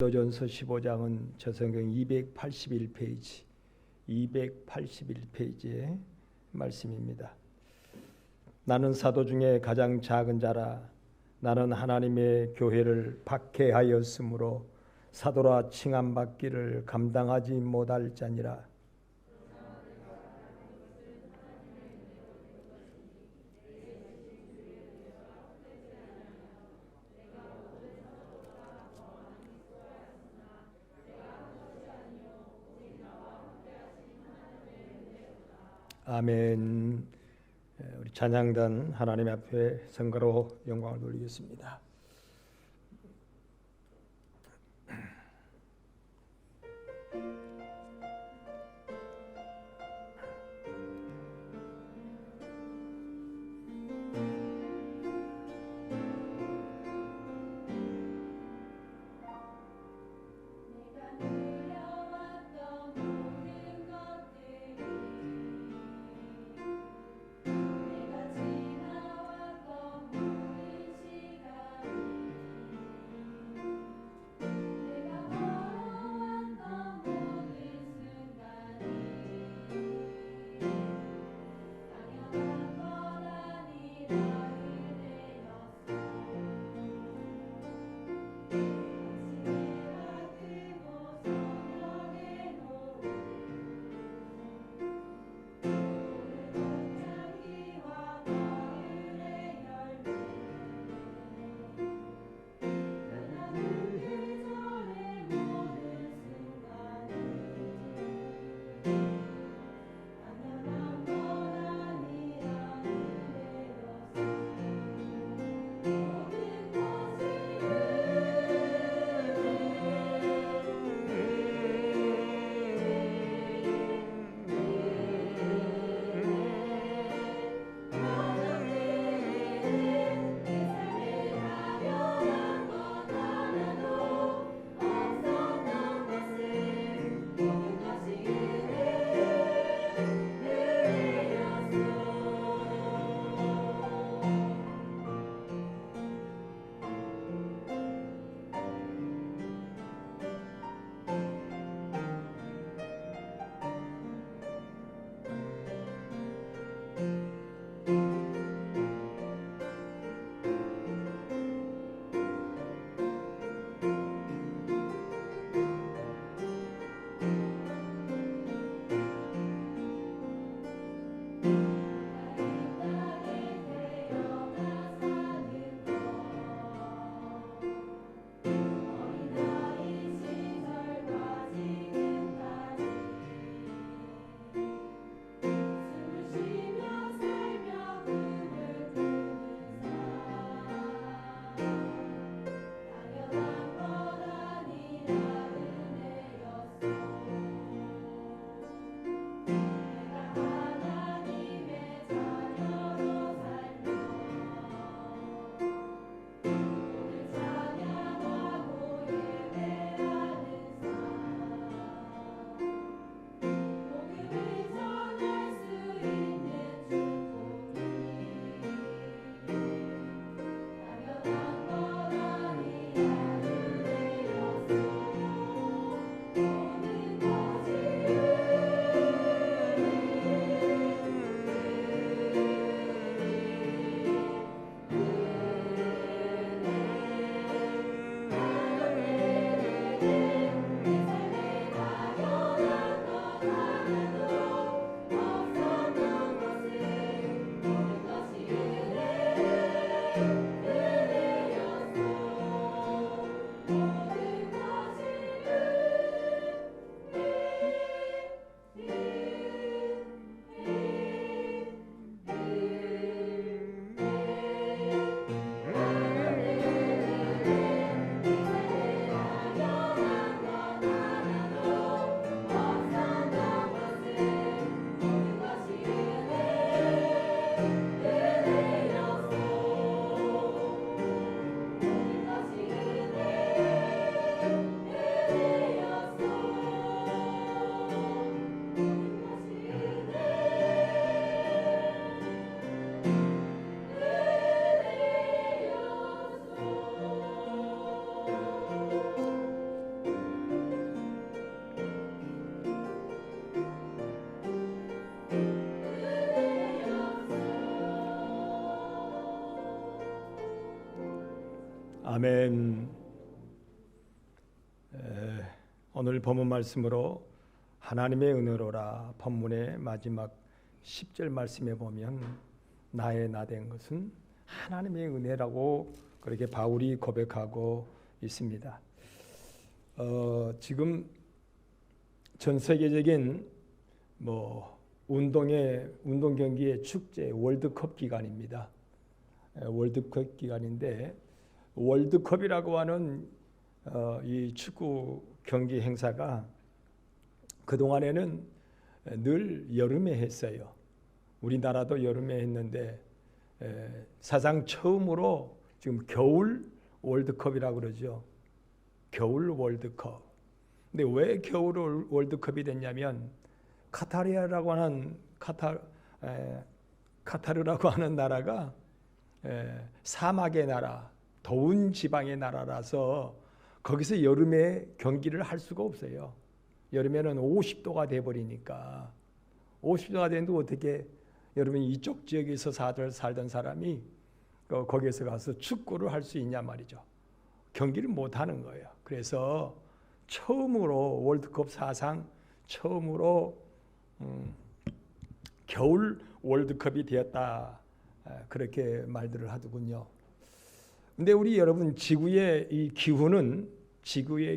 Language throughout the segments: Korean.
고린도전서 15장은 저 성경 281페이지의 말씀입니다. 나는 사도 중에 가장 작은 자라. 나는 하나님의 교회를 박해하였으므로 사도라 칭함받기를 감당하지 못할 자니라. 아멘. 우리 찬양단 하나님 앞에 성가로 영광을 돌리겠습니다. 아멘. 오늘 본문 말씀으로 하나님의 은혜로라 본문의 마지막 10절 말씀에 보면 나의 나 된 것은 하나님의 은혜라고 그렇게 바울이 고백하고 있습니다. 지금 전 세계적인 운동 경기의 축제 월드컵 기간입니다. 월드컵 기간인데 월드컵이라고 하는 이 축구 경기 행사가 그동안에는 늘 여름에 했어요. 우리나라도 여름에 했는데 사상 처음으로 지금 겨울 월드컵이라고 그러죠. 겨울 월드컵. 근데 왜 겨울 월드컵이 됐냐면 카타르라고 하는 카타르라고 하는 나라가 사막의 나라, 더운 지방의 나라라서 거기서 여름에 경기를 할 수가 없어요. 여름에는 50도가 돼버리니까 50도가 되는데 어떻게 여러분 이쪽 지역에서 살던 사람이 거기에서 가서 축구를 할 수 있냐 말이죠. 경기를 못 하는 거예요. 그래서 처음으로 월드컵 사상 처음으로 겨울 월드컵이 되었다. 그렇게 말들을 하더군요. 근데 우리 여러분 지구의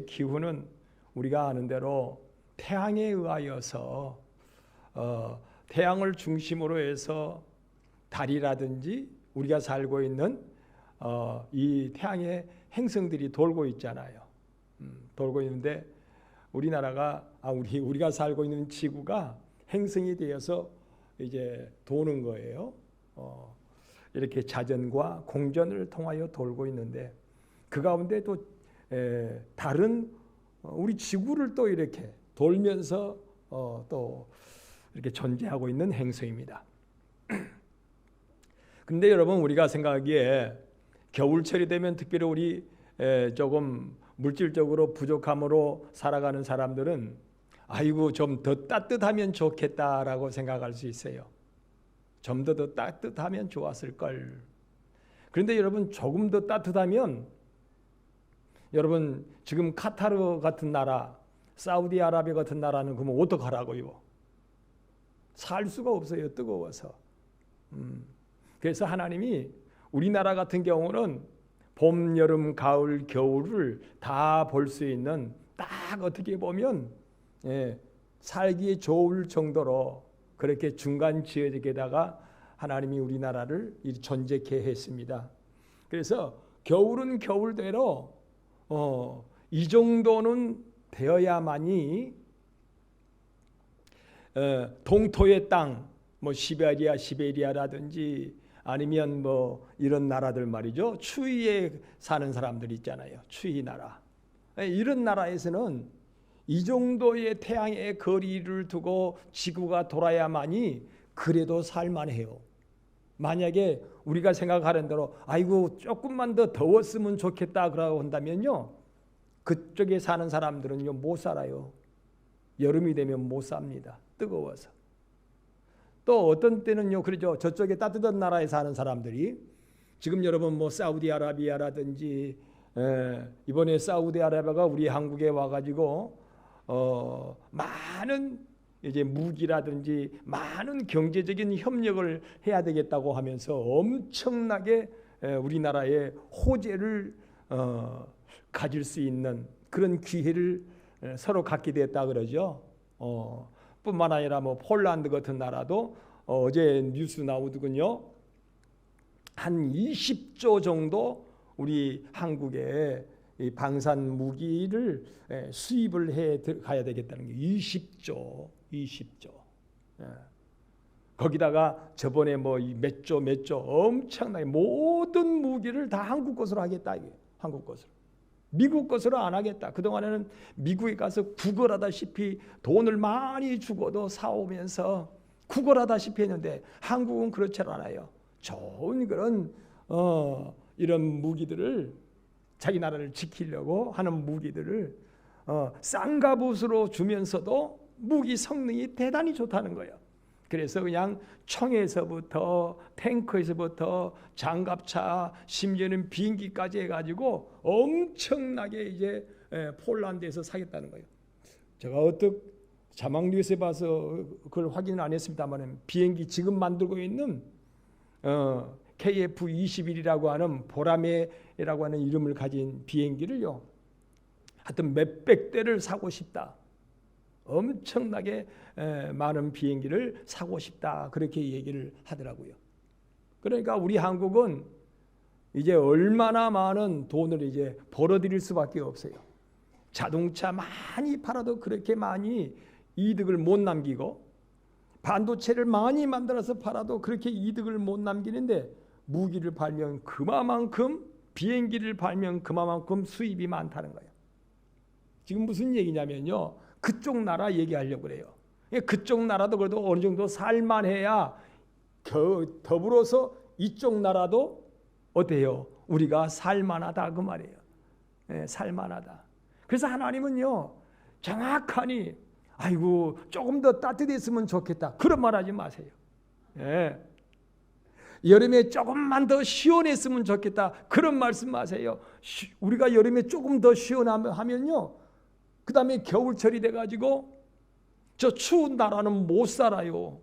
기후는 우리가 아는 대로 태양에 의하여서 태양을 중심으로 해서 달이라든지 우리가 살고 있는 이 태양의 행성들이 돌고 있잖아요. 돌고 있는데 우리가 살고 있는 지구가 행성이 되어서 이제 도는 거예요. 이렇게 자전과 공전을 통하여 돌고 있는데 그 가운데 또 다른 우리 지구를 또 이렇게 돌면서 또 이렇게 존재하고 있는 행성입니다. 근데 여러분 우리가 생각하기에 겨울철이 되면 특별히 우리 조금 물질적으로 부족함으로 살아가는 사람들은 아이고 좀 더 따뜻하면 좋겠다라고 생각할 수 있어요. 좀 더 따뜻하면 좋았을 걸. 그런데 여러분 조금 더 따뜻하면 여러분 지금 카타르 같은 나라, 사우디아라비아 같은 나라는 그러면 어떡하라고요? 살 수가 없어요. 뜨거워서. 그래서 하나님이 우리나라 같은 경우는 봄, 여름, 가을, 겨울을 다 볼 수 있는 딱 어떻게 보면 살기에 좋을 정도로 그렇게 중간 지역에다가 하나님이 우리나라를 존재케 했습니다. 그래서 겨울은 겨울대로 이 정도는 되어야만이 동토의 땅, 시베리아라든지 아니면 이런 나라들 말이죠. 추위에 사는 사람들 있잖아요. 추위 나라. 이런 나라에서는 이 정도의 태양의 거리를 두고 지구가 돌아야만이 그래도 살만해요. 만약에 우리가 생각하는 대로 아이고 조금만 더 더웠으면 좋겠다 그러고 한다면요. 그쪽에 사는 사람들은요 못 살아요. 여름이 되면 못 삽니다. 뜨거워서. 또 어떤 때는요 그러죠. 저쪽에 따뜻한 나라에 사는 사람들이 지금 여러분 사우디아라비아라든지 이번에 사우디아라비아가 우리 한국에 와가지고 많은 이제 무기라든지 많은 경제적인 협력을 해야 되겠다고 하면서 엄청나게 우리나라의 호재를 가질 수 있는 그런 기회를 서로 갖게 됐다 그러죠. 뿐만 아니라 폴란드 같은 나라도 어제 뉴스 나오더군요. 한 20조 정도 우리 한국에 이 방산 무기를 수입을 해 가야 되겠다는 게 20조. 거기다가 저번에 몇 조 엄청나게 모든 무기를 다 한국 것으로 하겠다 이게. 한국 것으로. 미국 것으로 안 하겠다. 그동안에는 미국에 가서 구걸하다시피 돈을 많이 주고도 사오면서 구걸하다시피 했는데 한국은 그렇지 않아요. 좋은 그런 이런 무기들을 자기 나라를 지키려고 하는 무기들을 싼 값으로 주면서도 무기 성능이 대단히 좋다는 거예요. 그래서 그냥 총에서부터 탱커에서부터 장갑차, 심지어는 비행기까지 해가지고 엄청나게 이제 폴란드에서 사겠다는 거예요. 제가 어떻게 자막 뉴스에 봐서 그걸 확인은 안 했습니다만 비행기 지금 만들고 있는 KF-21이라고 하는 보라매라고 하는 이름을 가진 비행기를요, 하여튼 몇백 대를 사고 싶다. 엄청나게 많은 비행기를 사고 싶다. 그렇게 얘기를 하더라고요. 그러니까 우리 한국은 이제 얼마나 많은 돈을 이제 벌어들일 수밖에 없어요. 자동차 많이 팔아도 그렇게 많이 이득을 못 남기고, 반도체를 많이 만들어서 팔아도 그렇게 이득을 못 남기는데, 무기를 팔면 그만큼, 비행기를 팔면 그만큼 수입이 많다는 거예요. 지금 무슨 얘기냐면요, 그쪽 나라 얘기하려고 그래요. 그쪽 나라도 그래도 어느 정도 살만해야 더불어서 이쪽 나라도 어때요? 우리가 살만하다 그 말이에요. 살만하다. 그래서 하나님은요, 정확하니 아이고 조금 더 따뜻했으면 좋겠다 그런 말 하지 마세요. 여름에 조금만 더 시원했으면 좋겠다 그런 말씀 마세요. 우리가 여름에 조금 더 시원하면요, 그 다음에 겨울철이 돼가지고 저 추운 나라는 못 살아요.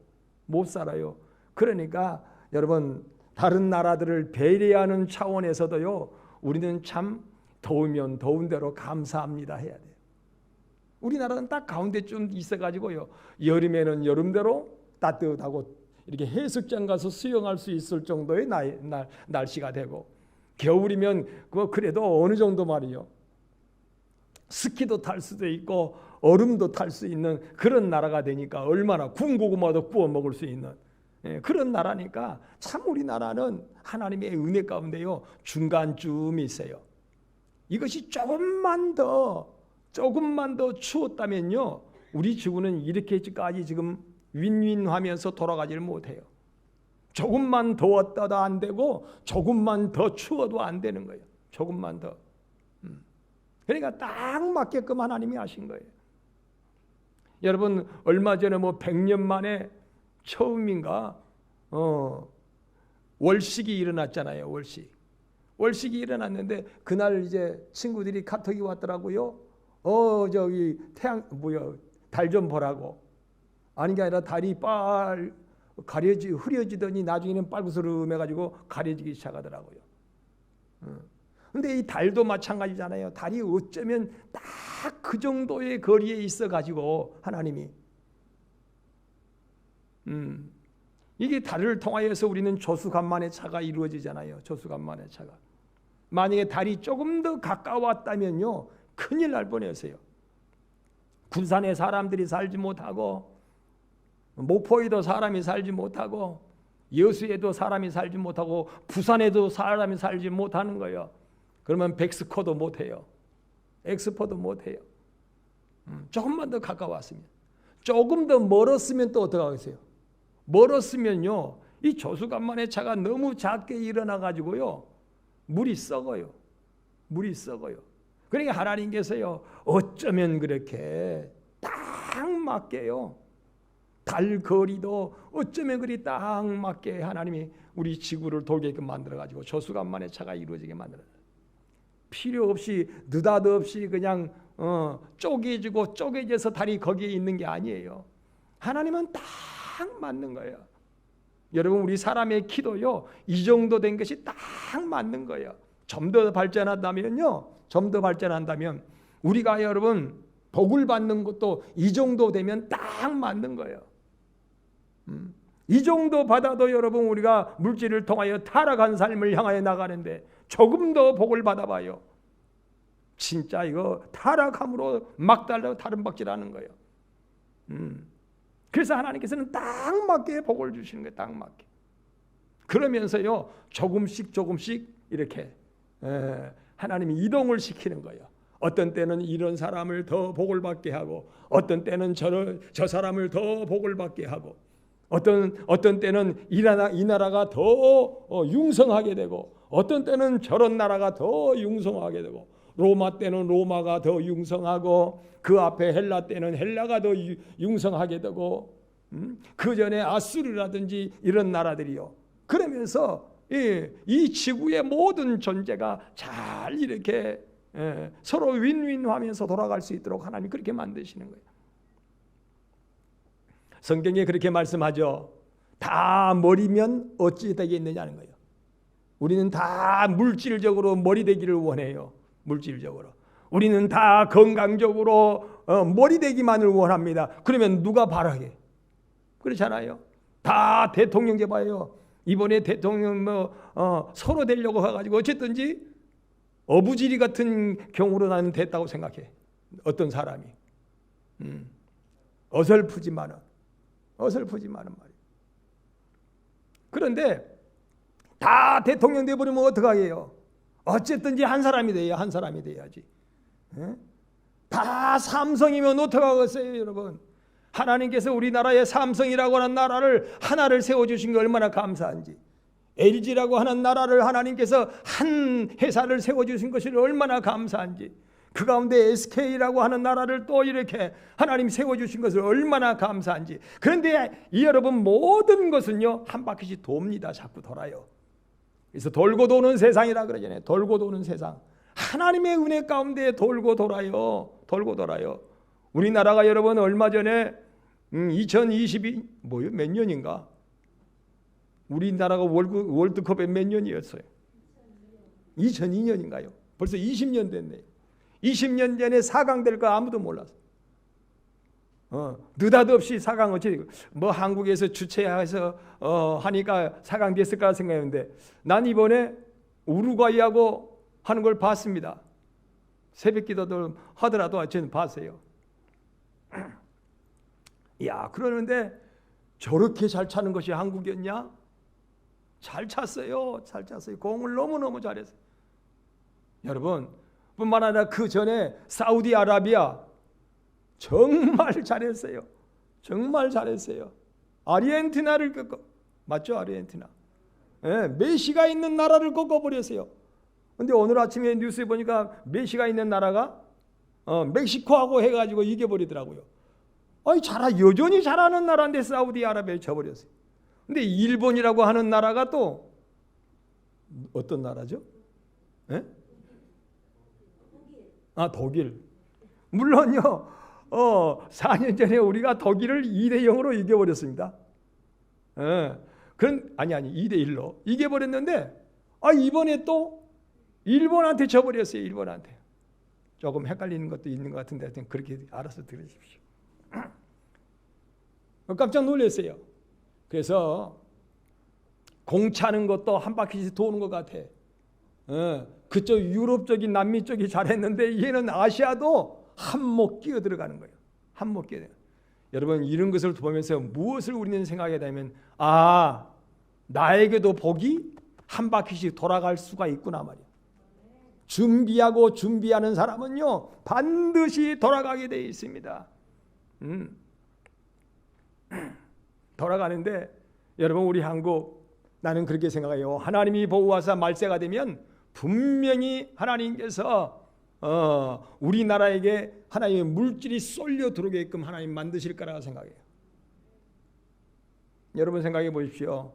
못 살아요. 그러니까 여러분, 다른 나라들을 배려하는 차원에서도요, 우리는 참 더우면 더운 대로 감사합니다 해야 돼요. 우리나라는 딱 가운데쯤 있어가지고요, 여름에는 여름대로 따뜻하고 이렇게 해수욕장 가서 수영할 수 있을 정도의 날씨가 되고, 겨울이면 그래도 어느 정도 말이요, 스키도 탈 수도 있고 얼음도 탈 수 있는 그런 나라가 되니까 얼마나 군고구마도 구워 먹을 수 있는 그런 나라니까 참 우리나라는 하나님의 은혜 가운데요 중간쯤 있어요. 이것이 조금만 더 추웠다면요, 우리 지구는 이렇게까지 지금 윈윈하면서 돌아가지를 못해요. 조금만 더웠다도 안 되고 조금만 더 추워도 안 되는 거예요. 조금만 더. 그러니까 딱 맞게끔 하나님이 하신 거예요. 여러분, 얼마 전에 100년 만에 처음인가 월식이 일어났잖아요. 월식이 일어났는데 그날 이제 친구들이 카톡이 왔더라고요. 저기 달 좀 보라고. 아닌 게 아니라 달이 흐려지더니 나중에는 빨구스름해가지고 가려지기 시작하더라고요. 근데 이 달도 마찬가지잖아요. 달이 어쩌면 딱 그 정도의 거리에 있어가지고 하나님이 이게 달을 통하여서 우리는 조수간만의 차가 이루어지잖아요. 조수간만의 차가. 만약에 달이 조금 더 가까웠다면요, 큰일 날 뻔했어요. 군산에 사람들이 살지 못하고, 목포에도 사람이 살지 못하고, 여수에도 사람이 살지 못하고, 부산에도 사람이 살지 못하는 거예요. 그러면 백스코도 못해요. 엑스포도 못해요. 조금만 더 가까웠으면. 조금 더 멀었으면 또 어떻게 하겠어요? 멀었으면요, 이 조수간만의 차가 너무 작게 일어나가지고요, 물이 썩어요. 그러니까 하나님께서요, 어쩌면 그렇게 딱 맞게요, 달 거리도 어쩌면 그리 딱 맞게 하나님이 우리 지구를 돌게끔 만들어가지고 조수간만의 차가 이루어지게 만들어요. 필요 없이 느닷없이 그냥 쪼개져서 달이 거기에 있는 게 아니에요. 하나님은 딱 맞는 거예요. 여러분, 우리 사람의 키도요, 이 정도 된 것이 딱 맞는 거예요. 좀 더 발전한다면 우리가 여러분 복을 받는 것도 이 정도 되면 딱 맞는 거예요. 이 정도 받아도 여러분, 우리가 물질을 통하여 타락한 삶을 향하여 나가는데 조금 더 복을 받아봐요. 진짜 이거 타락함으로 막달려 다른 박질하는 거예요. 그래서 하나님께서는 딱 맞게 복을 주시는 거예요. 딱 맞게. 그러면서요, 조금씩 이렇게 하나님이 이동을 시키는 거예요. 어떤 때는 이런 사람을 더 복을 받게 하고, 어떤 때는 저 사람을 더 복을 받게 하고, 어떤 때는 이 나라가 더 융성하게 되고, 어떤 때는 저런 나라가 더 융성하게 되고, 로마 때는 로마가 더 융성하고, 그 앞에 헬라 때는 헬라가 더 융성하게 되고, 그 전에 아수르라든지 이런 나라들이요. 그러면서 이 지구의 모든 존재가 잘 이렇게 서로 윈윈하면서 돌아갈 수 있도록 하나님 그렇게 만드시는 거예요. 성경에 그렇게 말씀하죠. 다 머리면 어찌 되겠느냐는 거예요. 우리는 다 물질적으로 머리 되기를 원해요. 물질적으로. 우리는 다 건강적으로 머리 되기만을 원합니다. 그러면 누가 바라게? 그렇잖아요. 다 대통령제 봐요. 이번에 대통령 서로 되려고 해가지고 어쨌든지 어부지리 같은 경우로 나는 됐다고 생각해. 어떤 사람이. 어설프지만은 말이에요. 그런데 다 대통령 돼버리면 어떡하게요? 어쨌든지 한 사람이 돼야 한 사람이 돼야지. 다 삼성이면 어떡하겠어요, 여러분? 하나님께서 우리나라의 삼성이라고 하는 나라를 하나를 세워주신 게 얼마나 감사한지. LG라고 하는 나라를 하나님께서 한 회사를 세워주신 것이 얼마나 감사한지. 그 가운데 SK라고 하는 나라를 또 이렇게 하나님 세워주신 것을 얼마나 감사한지. 그런데 이 여러분 모든 것은요 한 바퀴씩 돕니다. 자꾸 돌아요. 그래서 돌고 도는 세상이라 그러잖아요. 돌고 도는 세상. 하나님의 은혜 가운데 돌고 돌아요. 돌고 돌아요. 우리나라가 여러분 얼마 전에 2022 몇 년인가? 우리나라가 월드컵에 몇 년이었어요? 2002년인가요? 벌써 20년 됐네요. 20년 전에 4강 될 거 아무도 몰랐어. 느닷없이 4강 어찌 한국에서 주최해서 하니까 4강 됐을까 생각했는데 난 이번에 우루과이하고 하는 걸 봤습니다. 새벽 기도도 하더라도 저는 봤어요. 야, 그러는데 저렇게 잘 차는 것이 한국이었냐? 잘 찼어요. 잘 찼어요. 공을 너무너무 잘했어요. 여러분, 뿐만 아니라 그 전에 사우디아라비아 정말 잘했어요. 정말 잘했어요. 아르헨티나를 맞죠? 아르헨티나. 메시가 있는 나라를 꺾어버렸어요. 근데 오늘 아침에 뉴스에 보니까 메시가 있는 나라가 멕시코하고 해가지고 이겨버리더라고요. 아니 여전히 잘하는 나라인데 사우디아라비아에 져버렸어요. 근데 일본이라고 하는 나라가 또 어떤 나라죠? 독일. 물론요. 4년 전에 우리가 독일을 2대0으로 이겨버렸습니다. 아니 2대1로 이겨버렸는데 이번에 또 일본한테 져버렸어요. 일본한테. 조금 헷갈리는 것도 있는 것 같은데 그렇게 알아서 들으십시오. 깜짝 놀랐어요. 그래서 공 차는 것도 한 바퀴씩 도는 것 같아. 그쪽 유럽 쪽이 남미 쪽이 잘했는데 얘는 아시아도 한몫 끼어 들어가는 거예요. 한몫 끼어. 여러분 이런 것을 보면서 무엇을 우리는 생각하게 되면 나에게도 복이 한 바퀴씩 돌아갈 수가 있구나 말이에요. 준비하고 준비하는 사람은요 반드시 돌아가게 되어 있습니다. 돌아가는데 여러분 우리 한국 나는 그렇게 생각해요. 하나님이 보호하사 말세가 되면 분명히 하나님께서 우리나라에게 하나님의 물질이 쏠려 들어오게끔 하나님 만드실 거라고 생각해요. 여러분 생각해 보십시오.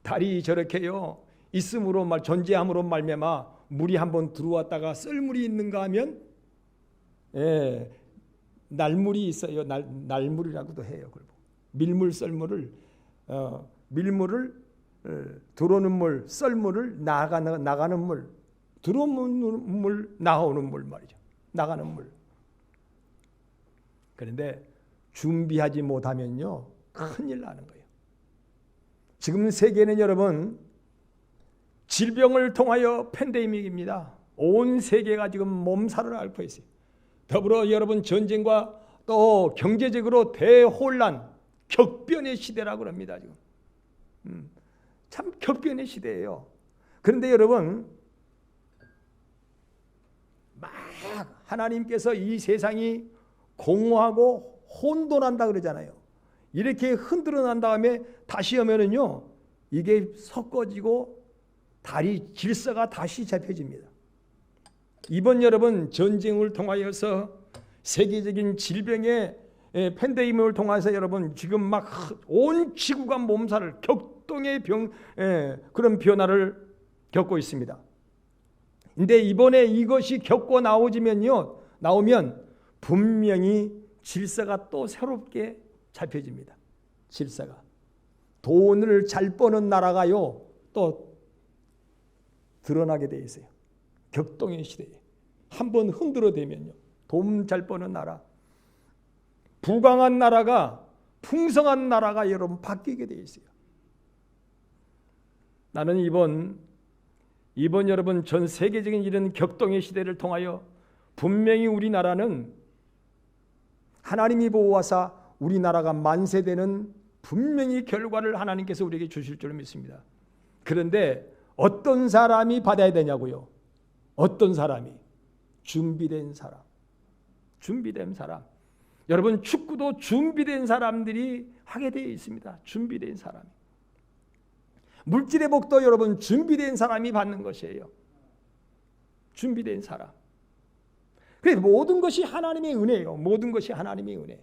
달이 저렇게요 있음으로 존재함으로 말미암아 물이 한번 들어왔다가 썰물이 있는가 하면 날물이 있어요. 날물이라고도 해요. 밀물 썰물을 밀물을 들어오는 물, 썰물을 나가는 물, 들어오는 물, 나오는 물 말이죠. 나가는 물. 그런데 준비하지 못하면요 큰일 나는 거예요. 지금 세계는 여러분 질병을 통하여 팬데믹입니다. 온 세계가 지금 몸살을 앓고 있어요. 더불어 여러분 전쟁과 또 경제적으로 대혼란, 격변의 시대라고 합니다. 지금 참 격변의 시대예요. 그런데 여러분 막 하나님께서 이 세상이 공허하고 혼돈한다 그러잖아요. 이렇게 흔들어 난 다음에 다시 오면은요 이게 섞어지고 다리 질서가 다시 잡혀집니다. 이번 여러분 전쟁을 통하여서 세계적인 질병의 팬데믹을 통해서 여러분 지금 막 온 지구가 몸살을 격동의 그런 변화를 겪고 있습니다. 근데 이번에 이것이 겪고 나오면 분명히 질서가 또 새롭게 잡혀집니다. 질서가. 돈을 잘 버는 나라가요, 또 드러나게 돼 있어요. 격동의 시대에. 한번 흔들어대면요. 돈 잘 버는 나라. 부강한 나라가, 풍성한 나라가 여러분 바뀌게 돼 있어요. 나는 이번 여러분 전 세계적인 이런 격동의 시대를 통하여 분명히 우리나라는 하나님이 보호하사 우리나라가 만세되는 분명히 결과를 하나님께서 우리에게 주실 줄 믿습니다. 그런데 어떤 사람이 받아야 되냐고요? 어떤 사람이? 준비된 사람. 준비된 사람. 여러분 축구도 준비된 사람들이 하게 되어 있습니다. 준비된 사람. 물질의 복도 여러분 준비된 사람이 받는 것이에요. 준비된 사람. 그래서 모든 것이 하나님의 은혜예요. 모든 것이 하나님의 은혜.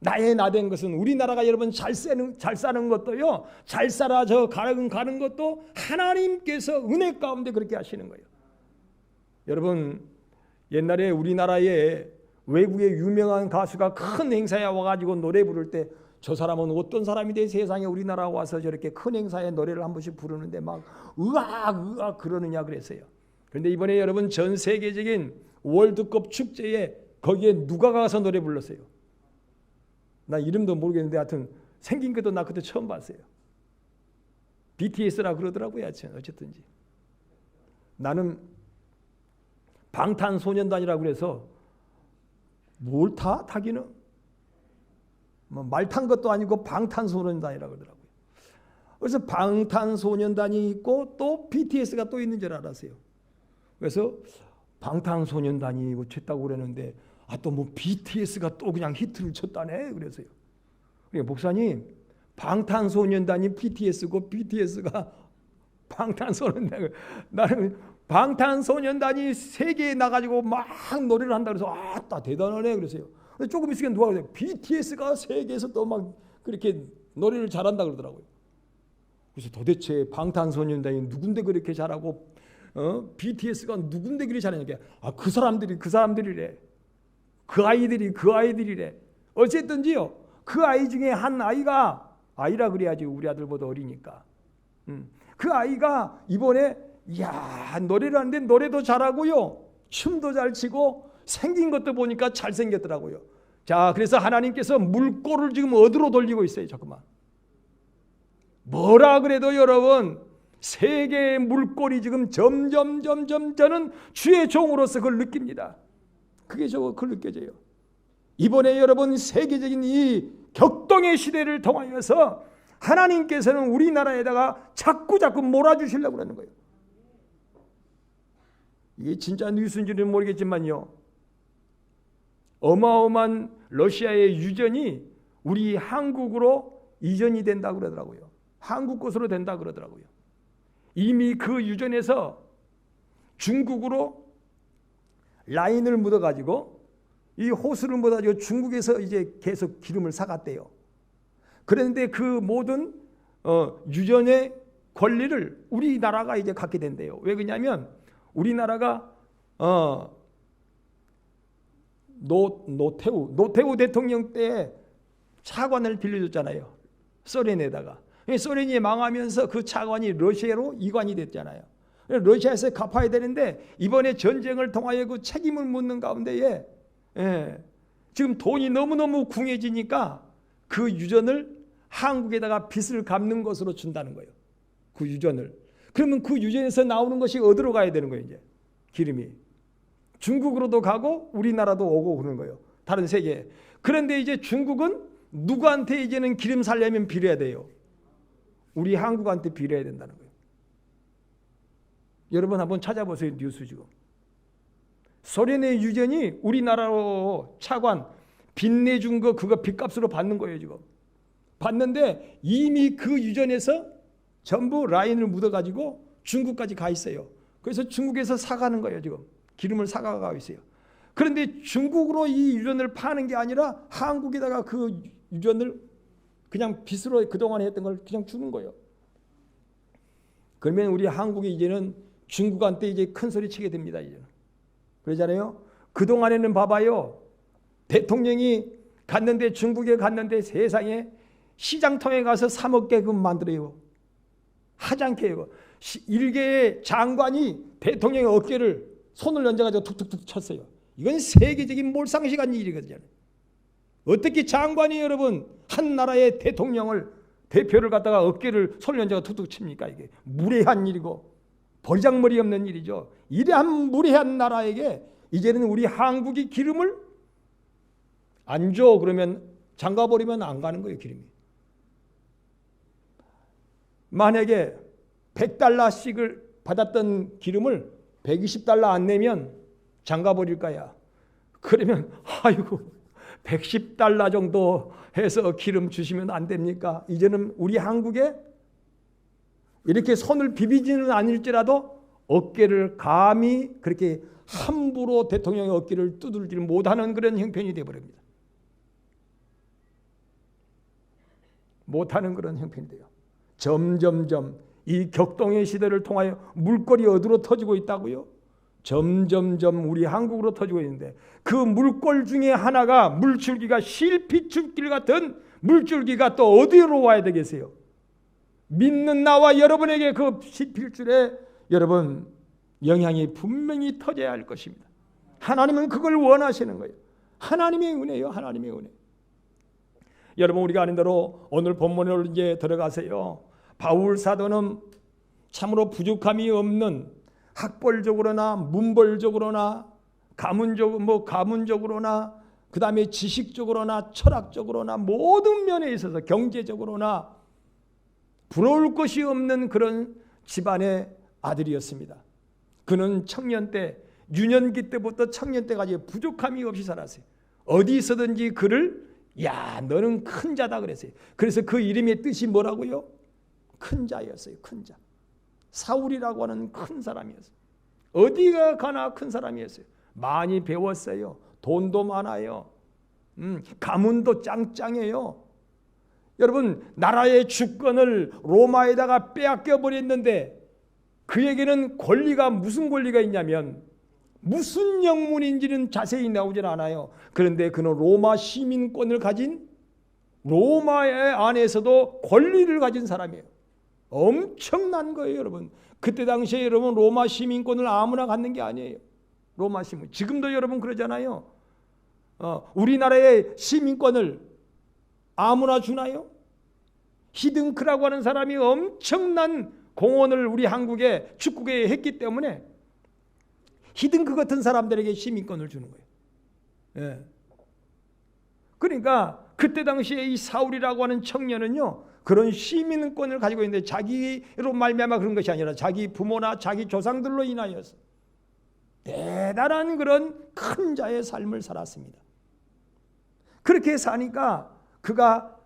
나의 나된 것은 우리나라가 여러분 잘 사는 것도요. 잘 살아 가는 것도 하나님께서 은혜 가운데 그렇게 하시는 거예요. 여러분 옛날에 우리나라에 외국의 유명한 가수가 큰 행사에 와가지고 노래 부를 때 저 사람은 어떤 사람이 돼 세상에 우리나라 와서 저렇게 큰 행사에 노래를 한 번씩 부르는데 막 으악 그러느냐 그랬어요. 그런데 이번에 여러분 전 세계적인 월드컵 축제에 거기에 누가 가서 노래 불렀어요? 나 이름도 모르겠는데 하여튼 생긴 것도 나 그때 처음 봤어요. BTS라 그러더라고요. 어쨌든지 나는 방탄소년단이라고 그래서 뭘 타기는 말 탄 것도 아니고 방탄소년단이라고 그러더라고요. 그래서 방탄소년단이 있고 또 BTS가 또 있는 줄 알았어요. 그래서 방탄소년단이 쳤다고 그러는데 또 뭐 BTS가 또 그냥 히트를 쳤다네 그래서요. 그러니까 목사님 방탄소년단이 BTS고 BTS가 방탄소년단. 나는 방탄소년단이 세계에 나가지고 막 노래를 한다 그래서 아따 대단하네 그러세요. 조금 있으면 누가 그래요? BTS가 세계에서 또 막 그렇게 노래를 잘한다 그러더라고요. 그래서 도대체 방탄소년단이 누군데 그렇게 잘하고 BTS가 누군데 그렇게 잘하냐? 그 사람들이래. 그 아이들이래. 어쨌든지요. 그 아이 중에 한 아이라 그래야지 우리 아들보다 어리니까. 그 아이가 이번에 노래를 하는데 노래도 잘하고요. 춤도 잘 추고 생긴 것도 보니까 잘생겼더라고요. 자, 그래서 하나님께서 물꼬를 지금 어디로 돌리고 있어요. 잠깐만. 뭐라 그래도 여러분 세계의 물꼬리 지금 점점 저는 주의 종으로서 그걸 느낍니다. 그걸 느껴져요. 이번에 여러분 세계적인 이 격동의 시대를 통하여서 하나님께서는 우리나라에다가 자꾸 몰아주시려고 그러는 거예요. 이게 진짜 뉴스인지는 모르겠지만요. 어마어마한 러시아의 유전이 우리 한국으로 이전이 된다고 그러더라고요. 한국 것으로 된다 그러더라고요. 이미 그 유전에서 중국으로 라인을 묻어가지고 이 호수를 묻어가지고 중국에서 이제 계속 기름을 사갔대요. 그런데 그 모든 유전의 권리를 우리나라가 이제 갖게 된대요. 왜 그러냐면 우리나라가 노태우 대통령 때 차관을 빌려줬잖아요. 소련에다가. 소련이 망하면서 그 차관이 러시아로 이관이 됐잖아요. 러시아에서 갚아야 되는데 이번에 전쟁을 통하여 그 책임을 묻는 가운데에 지금 돈이 너무너무 궁해지니까 그 유전을 한국에다가 빚을 갚는 것으로 준다는 거예요. 그 유전을. 그러면 그 유전에서 나오는 것이 어디로 가야 되는 거예요, 이제? 기름이. 중국으로도 가고 우리나라도 오고 그러는 거예요. 다른 세계에. 그런데 이제 중국은 누구한테 이제는 기름 살려면 빌어야 돼요? 우리 한국한테 빌어야 된다는 거예요. 여러분 한번 찾아보세요. 뉴스 지금. 소련의 유전이 우리나라로 차관 빚내준 거 그거 빚값으로 받는 거예요. 지금. 받는데 이미 그 유전에서 전부 라인을 묻어가지고 중국까지 가 있어요. 그래서 중국에서 사가는 거예요. 지금. 기름을 사가고 있어요. 그런데 중국으로 이 유전을 파는 게 아니라 한국에다가 그 유전을 그냥 빚으로 그동안 했던 걸 그냥 주는 거예요. 그러면 우리 한국이 이제는 중국한테 이제 큰 소리 치게 됩니다. 이제는. 그러잖아요. 그동안에는 봐봐요. 대통령이 갔는데, 중국에 갔는데 세상에 시장통에 가서 3억 개금 만들어요. 하지 않게 해요. 일개의 장관이 대통령의 어깨를 손을 얹어가지고 툭툭툭 쳤어요. 이건 세계적인 몰상식한 일이거든요. 어떻게 장관이 여러분 한 나라의 대통령을, 대표를 갖다가 어깨를 손을 얹어가 툭툭 칩니까? 이게 무례한 일이고 버리장머리 없는 일이죠. 이러한 무례한 나라에게 이제는 우리 한국이 기름을 안 줘. 그러면 잠가버리면 안 가는 거예요, 기름이. 만약에 100달러씩을 받았던 기름을 120달러 안 내면 잠가버릴 거야. 그러면 아이고 110달러 정도 해서 기름 주시면 안 됩니까? 이제는 우리 한국에 이렇게 손을 비비지는 않을지라도 어깨를 감히 그렇게 함부로 대통령의 어깨를 두들기를 못하는 그런 형편이 되어버립니다. 못하는 그런 형편이 돼요. 점점점 이 격동의 시대를 통하여 물꼬리 어디로 터지고 있다고요? 점점점 우리 한국으로 터지고 있는데, 그 물골 중에 하나가 물줄기가 실핏줄길 같은 물줄기가 또 어디로 와야 되겠어요? 믿는 나와 여러분에게 그 실핏줄에 여러분 영향이 분명히 터져야 할 것입니다. 하나님은 그걸 원하시는 거예요. 하나님의 은혜요, 하나님의 은혜. 여러분, 우리가 아는 대로 오늘 본문으로 이제 들어가세요. 바울 사도는 참으로 부족함이 없는, 학벌적으로나 문벌적으로나 가문적으로나 그다음에 지식적으로나 철학적으로나 모든 면에 있어서 경제적으로나 부러울 것이 없는 그런 집안의 아들이었습니다. 그는 청년 때, 유년기 때부터 청년 때까지 부족함이 없이 살았어요. 어디 있어든지 그를 야 너는 큰 자다 그랬어요. 그래서 그 이름의 뜻이 뭐라고요? 큰 자였어요. 큰 자. 사울이라고 하는 큰 사람이었어요. 어디가 가나 큰 사람이었어요. 많이 배웠어요. 돈도 많아요. 가문도 짱짱해요. 여러분, 나라의 주권을 로마에다가 빼앗겨 버렸는데 그에게는 권리가, 무슨 권리가 있냐면 무슨 영문인지는 자세히 나오질 않아요. 그런데 그는 로마 시민권을 가진, 로마의 안에서도 권리를 가진 사람이에요. 엄청난 거예요, 여러분. 그때 당시에 여러분 로마 시민권을 아무나 갖는 게 아니에요. 로마 시민. 지금도 여러분 그러잖아요. 우리나라의 시민권을 아무나 주나요? 히든크라고 하는 사람이 엄청난 공헌을 우리 한국에 축구계에 했기 때문에 히든크 같은 사람들에게 시민권을 주는 거예요. 예. 그러니까 그때 당시에 이 사울이라고 하는 청년은요, 그런 시민권을 가지고 있는데 자기로 말미암아 그런 것이 아니라 자기 부모나 자기 조상들로 인하여서 대단한 그런 큰 자의 삶을 살았습니다. 그렇게 사니까 그가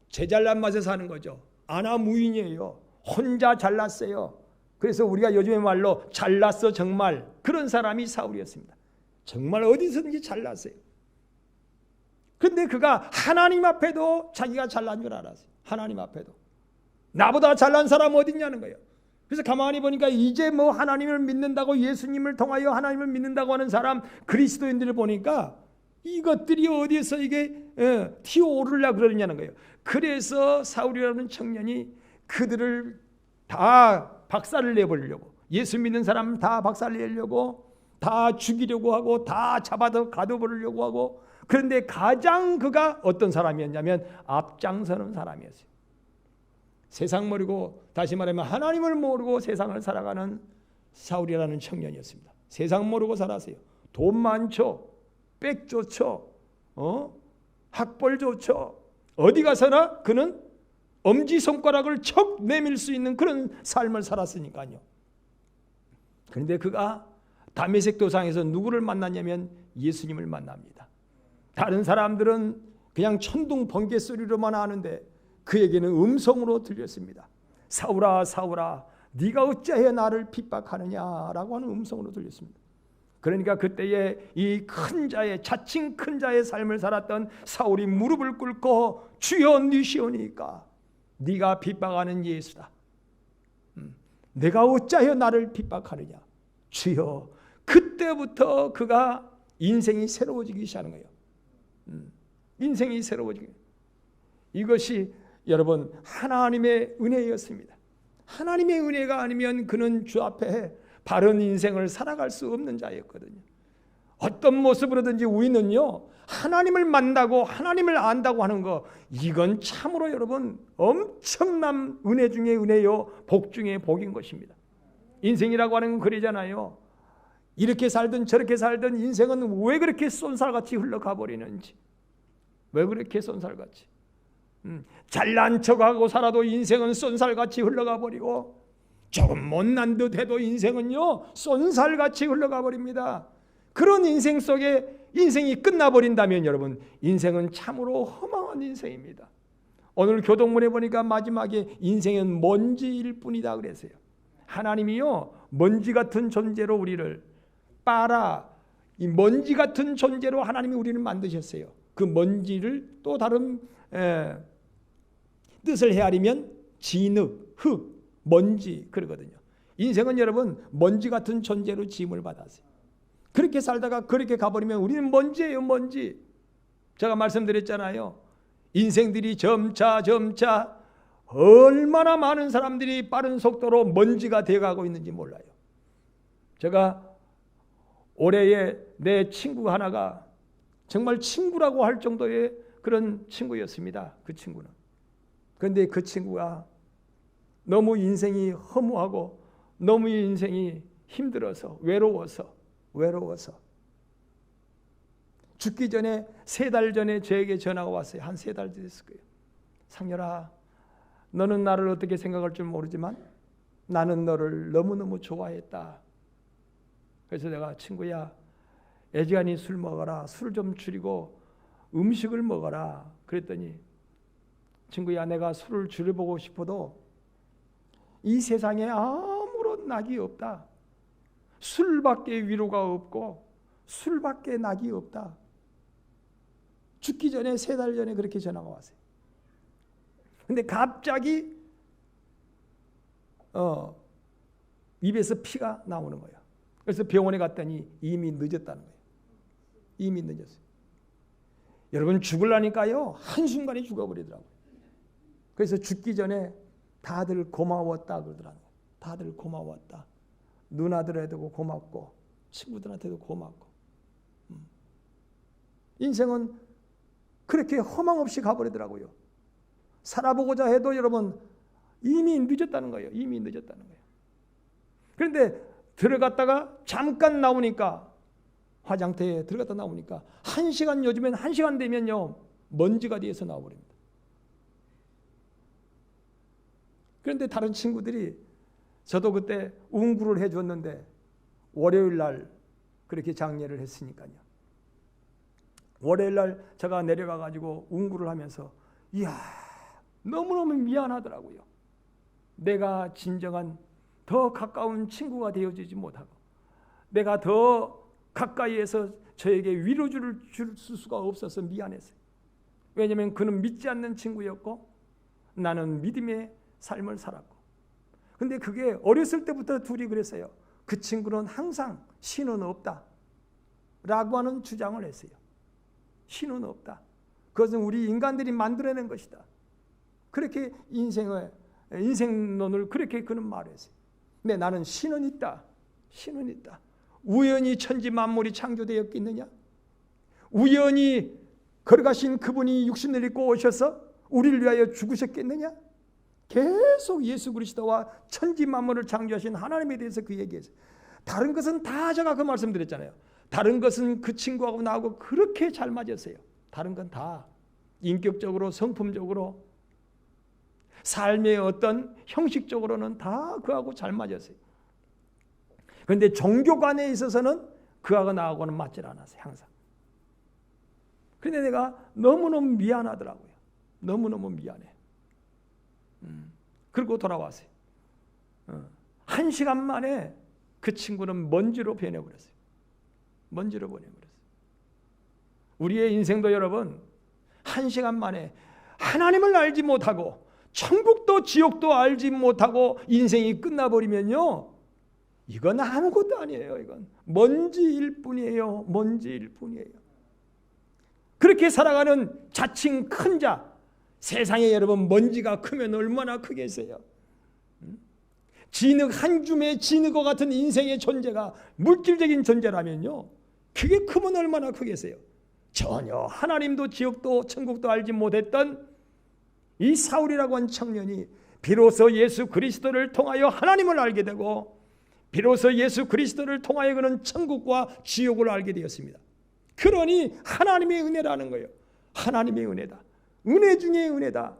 제잘난 맛에 사는 거죠. 아나무인이에요. 혼자 잘났어요. 그래서 우리가 요즘의 말로 잘났어 정말, 그런 사람이 사울이었습니다. 정말 어디서든지 잘났어요. 그런데 그가 하나님 앞에도 자기가 잘난 줄 알았어요. 하나님 앞에도. 나보다 잘난 사람 어디 있냐는 거예요. 그래서 가만히 보니까 이제 뭐 하나님을 믿는다고, 예수님을 통하여 하나님을 믿는다고 하는 사람, 그리스도인들을 보니까 이것들이 어디에서 이게 튀어오르려 그러느냐는 거예요. 그래서 사울이라는 청년이 그들을 다 박살을 내버리려고, 예수 믿는 사람 다 박살을 내려고, 다 죽이려고 하고, 다 잡아서 가둬버리려고 하고. 그런데 가장 그가 어떤 사람이었냐면 앞장서는 사람이었어요. 세상 모르고, 다시 말하면 하나님을 모르고 세상을 살아가는 사울이라는 청년이었습니다. 세상 모르고 살았어요. 돈 많죠, 백 좋죠, 학벌 좋죠. 어디 가서나 그는 엄지손가락을 척 내밀 수 있는 그런 삶을 살았으니까요. 그런데 그가 다메섹 도상에서 누구를 만났냐면 예수님을 만납니다. 다른 사람들은 그냥 천둥 번개 소리로만 아는데 그에게는 음성으로 들렸습니다. 사울아 사울아 네가 어찌하여 나를 핍박하느냐라고 하는 음성으로 들렸습니다. 그러니까 그때에 이 큰 자의 자칭 큰 자의 삶을 살았던 사울이 무릎을 꿇고 주여 니시오니까 네가 핍박하는 예수다. 내가 어찌하여 나를 핍박하느냐. 주여. 그때부터 그가 인생이 새로워지기 시작하는 거예요. 인생이 새로워지기. 이것이 여러분 하나님의 은혜였습니다. 하나님의 은혜가 아니면 그는 주 앞에 바른 인생을 살아갈 수 없는 자였거든요. 어떤 모습으로든지 우리는요, 하나님을 만나고 하나님을 안다고 하는 거, 이건 참으로 여러분 엄청난 은혜 중에 은혜요, 복 중에 복인 것입니다. 인생이라고 하는 건 그러잖아요. 이렇게 살든 저렇게 살든 인생은 왜 그렇게 쏜살같이 흘러가 버리는지, 왜 그렇게 쏜살같이 잘난 척하고 살아도 인생은 쏜살같이 흘러가 버리고, 조금 못난 듯 해도 인생은요 쏜살같이 흘러가 버립니다. 그런 인생 속에 인생이 끝나버린다면 여러분, 인생은 참으로 허망한 인생입니다. 오늘 교동문에 보니까 마지막에 인생은 먼지일 뿐이다 그랬어요. 하나님이요 먼지 같은 존재로 우리를 이 먼지 같은 존재로 하나님이 우리를 만드셨어요. 그 먼지를 또 다른 뜻을 헤아리면 진흙, 흙, 먼지 그러거든요. 인생은 여러분 먼지 같은 존재로 지음을 받았어요. 그렇게 살다가 그렇게 가버리면 우리는 먼지예요, 먼지. 제가 말씀드렸잖아요. 인생들이 점차 얼마나 많은 사람들이 빠른 속도로 먼지가 되어가고 있는지 몰라요. 제가 올해에 내 친구 하나가 정말 친구라고 할 정도의 그런 친구였습니다. 그 친구는. 그런데 그 친구가 너무 인생이 허무하고 너무 인생이 힘들어서 외로워서 죽기 전에 3달 전에 저에게 전화가 왔어요. 한 3달 됐을 거예요. 상렬아, 너는 나를 어떻게 생각할 줄 모르지만 나는 너를 너무너무 좋아했다. 그래서 내가 친구야, 애지간히 술 먹어라. 술 좀 줄이고 음식을 먹어라. 그랬더니 친구야, 내가 술을 줄여보고 싶어도 이 세상에 아무런 낙이 없다. 술밖에 위로가 없고 술밖에 낙이 없다. 죽기 전에 3달 전에 그렇게 전화가 왔어요. 근데 갑자기 입에서 피가 나오는 거예요. 그래서 병원에 갔더니 이미 늦었다는 거예요. 이미 늦었어요. 여러분 죽으려니까요 한순간에 죽어버리더라고요. 그래서 죽기 전에 다들 고마웠다 그러더라고요. 다들 고마웠다. 누나들한테도 고맙고 친구들한테도 고맙고. 인생은 그렇게 허망 없이 가버리더라고요. 살아보고자 해도 여러분 이미 늦었다는 거예요. 이미 늦었다는 거예요. 그런데 들어갔다가 잠깐 나오니까 화장터에 들어갔다 나오니까 1시간, 요즘엔 1시간 되면요 먼지가 뒤에서 나와버립니다. 그런데 다른 친구들이 저도 그때 운구를 해줬는데 월요일 날 그렇게 장례를 했으니까요. 월요일 날 제가 내려가 가지고 운구를 하면서 이야 너무너무 미안하더라고요. 내가 진정한 더 가까운 친구가 되어주지 못하고 내가 더 가까이에서 저에게 위로를 줄 수가 없어서 미안했어요. 왜냐하면 그는 믿지 않는 친구였고 나는 믿음의 삶을 살았고. 근데 그게 어렸을 때부터 둘이 그랬어요. 그 친구는 항상 신은 없다 라고 하는 주장을 했어요. 신은 없다. 그것은 우리 인간들이 만들어낸 것이다. 그렇게 인생론을 그렇게 그는 말했어요. 근데 나는 신은 있다. 신은 있다. 우연히 천지 만물이 창조되었겠느냐? 우연히 걸어가신 그분이 육신을 입고 오셔서 우리를 위하여 죽으셨겠느냐? 계속 예수 그리스도와 천지 만물을 창조하신 하나님에 대해서 그 얘기했어요. 다른 것은 다 제가 그 말씀드렸잖아요. 다른 것은 그 친구하고 나하고 그렇게 잘 맞았어요. 다른 건 다 인격적으로 성품적으로 삶의 어떤 형식적으로는 다 그하고 잘 맞았어요. 그런데 종교관에 있어서는 그하고 나하고는 맞질 않았어요. 항상. 그런데 내가 너무너무 미안하더라고요. 너무너무 미안해. 그리고 돌아왔어요. 1시간 만에 그 친구는 먼지로 변해버렸어요. 먼지로 보내버렸어요. 우리의 인생도 여러분, 한 시간 만에 하나님을 알지 못하고 천국도 지옥도 알지 못하고 인생이 끝나버리면요, 이건 아무것도 아니에요. 이건 먼지일 뿐이에요. 먼지일 뿐이에요. 그렇게 살아가는 자칭 큰 자, 세상에 여러분 먼지가 크면 얼마나 크겠어요. 진흙 한 줌의 진흙과 같은 인생의 존재가 물질적인 존재라면요, 그게 크면 얼마나 크겠어요. 전혀 하나님도 지옥도 천국도 알지 못했던 이 사울이라고 한 청년이 비로소 예수 그리스도를 통하여 하나님을 알게 되고, 비로소 예수 그리스도를 통하여 그는 천국과 지옥을 알게 되었습니다. 그러니 하나님의 은혜라는 거예요. 하나님의 은혜다. 은혜 중에 은혜다.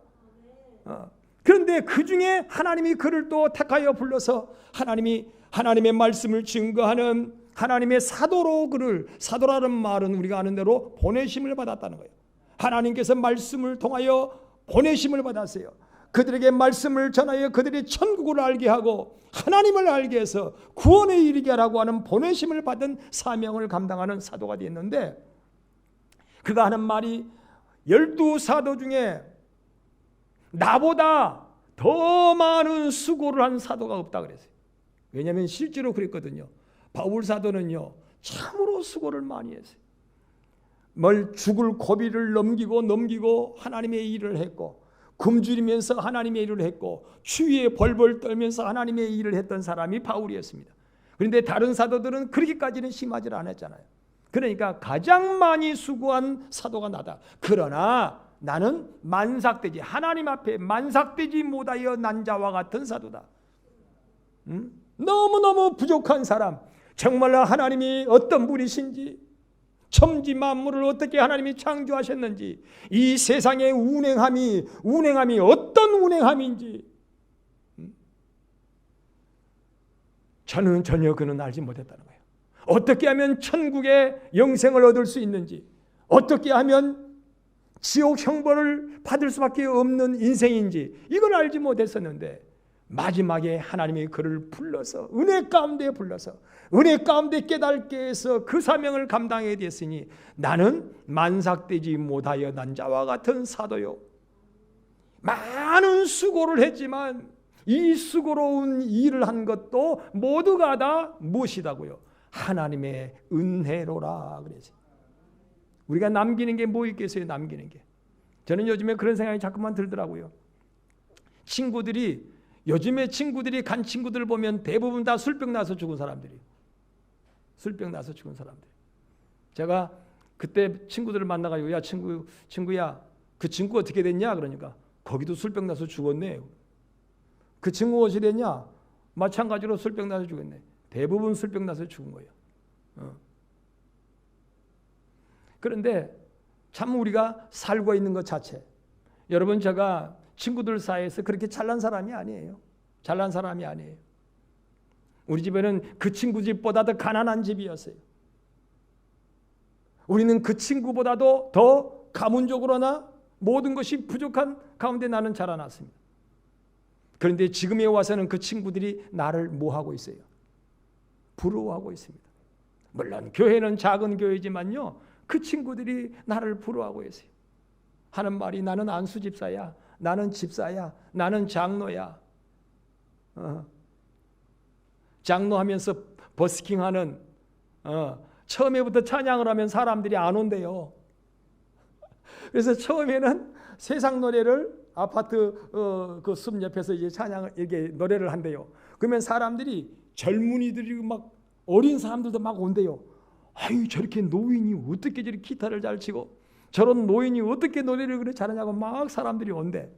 그런데 그 중에 하나님이 그를 또 택하여 불러서 하나님의 말씀을 증거하는 하나님의 사도로 그를, 사도라는 말은 우리가 아는 대로 보내심을 받았다는 거예요. 하나님께서 말씀을 통하여 보내심을 받았어요. 그들에게 말씀을 전하여 그들이 천국을 알게 하고 하나님을 알게 해서 구원에 이르게 하라고 하는 보내심을 받은 사명을 감당하는 사도가 되었는데, 그가 하는 말이 12사도 중에 나보다 더 많은 수고를 한 사도가 없다 그랬어요. 왜냐하면 실제로 그랬거든요. 바울 사도는요, 참으로 수고를 많이 했어요. 죽을 고비를 넘기고 하나님의 일을 했고, 굶주리면서 하나님의 일을 했고, 추위에 벌벌 떨면서 하나님의 일을 했던 사람이 바울이었습니다. 그런데 다른 사도들은 그렇게까지는 심하지 않았잖아요. 그러니까 가장 많이 수고한 사도가 나다. 그러나 나는 만삭되지, 하나님 앞에 만삭되지 못하여 난 자와 같은 사도다. 너무너무 부족한 사람, 정말로 하나님이 어떤 분이신지, 천지 만물을 어떻게 하나님이 창조하셨는지, 이 세상의 운행함이 어떤 운행함인지 저는 전혀 그는 알지 못했다는 거예요. 어떻게 하면 천국의 영생을 얻을 수 있는지, 어떻게 하면 지옥 형벌을 받을 수밖에 없는 인생인지 이걸 알지 못했었는데, 마지막에 하나님이 그를 불러서 은혜 가운데 불러서 은혜 가운데 깨닫게 해서 그 사명을 감당하게 됐으니 나는 만삭되지 못하여 난 자와 같은 사도요. 많은 수고를 했지만 이 수고로운 일을 한 것도 모두가 다 무엇이다고요? 하나님의 은혜로라 그랬어요. 우리가 남기는 게 뭐 있겠어요? 남기는 게. 저는 요즘에 그런 생각이 자꾸만 들더라고요. 요즘에 친구들이 간 친구들을 보면 대부분 다 술병 나서 죽은 사람들이에요. 술병 나서 죽은 사람들. 제가 그때 친구들을 만나가지고, 야 친구야 그 친구 어떻게 됐냐? 그러니까 거기도 술병 나서 죽었네. 그 친구 어찌 됐냐? 마찬가지로 술병 나서 죽었네. 대부분 술병 나서 죽은 거예요. 그런데 참 우리가 살고 있는 것 자체, 여러분 제가 친구들 사이에서 그렇게 잘난 사람이 아니에요. 잘난 사람이 아니에요. 우리 집에는 그 친구 집보다 더 가난한 집이었어요. 우리는 그 친구보다도 더 가문적으로나 모든 것이 부족한 가운데 나는 자라났습니다. 그런데 지금에 와서는 그 친구들이 나를 뭐하고 있어요? 부러워하고 있습니다. 물론 교회는 작은 교회지만요, 그 친구들이 나를 부러워하고 있어요. 하는 말이, 나는 안수 집사야, 나는 집사야, 나는 장로야. 장로하면서 버스킹하는, 처음에부터 찬양을 하면 사람들이 안 온대요. 그래서 처음에는 세상 노래를 아파트 그 숲 옆에서 이제 찬양을 이렇게 노래를 한대요. 그러면 사람들이, 젊은이들이 막 어린 사람들도 막 온대요. 아유, 저렇게 노인이 어떻게 저렇게 기타를 잘 치고, 저런 노인이 어떻게 노래를 그렇게 잘하냐고 막 사람들이 온대.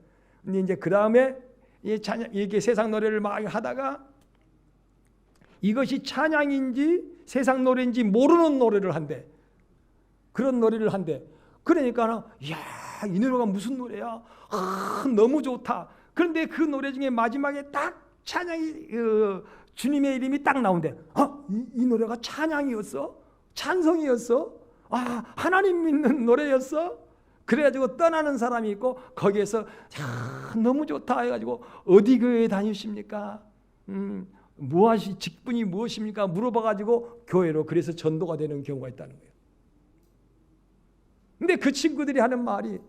근데 이제 그 다음에 이렇게 세상 노래를 막 하다가 이것이 찬양인지 세상 노래인지 모르는 노래를 한대. 그런 노래를 한대. 그러니까, 이야, 이 노래가 무슨 노래야? 너무 좋다. 그런데 그 노래 중에 마지막에 딱 찬양이, 주님의 이름이 딱 나온대. 이 노래가 찬양이었어? 찬송이었어? 하나님 믿는 노래였어? 그래가지고 떠나는 사람이 있고, 거기에서 너무 좋다 해가지고, 어디 교회 다니십니까? 직분이 무엇입니까? 물어봐가지고 교회로 그래서 전도가 되는 경우가 있다는 거예요. 근데 그 친구들이 하는 말이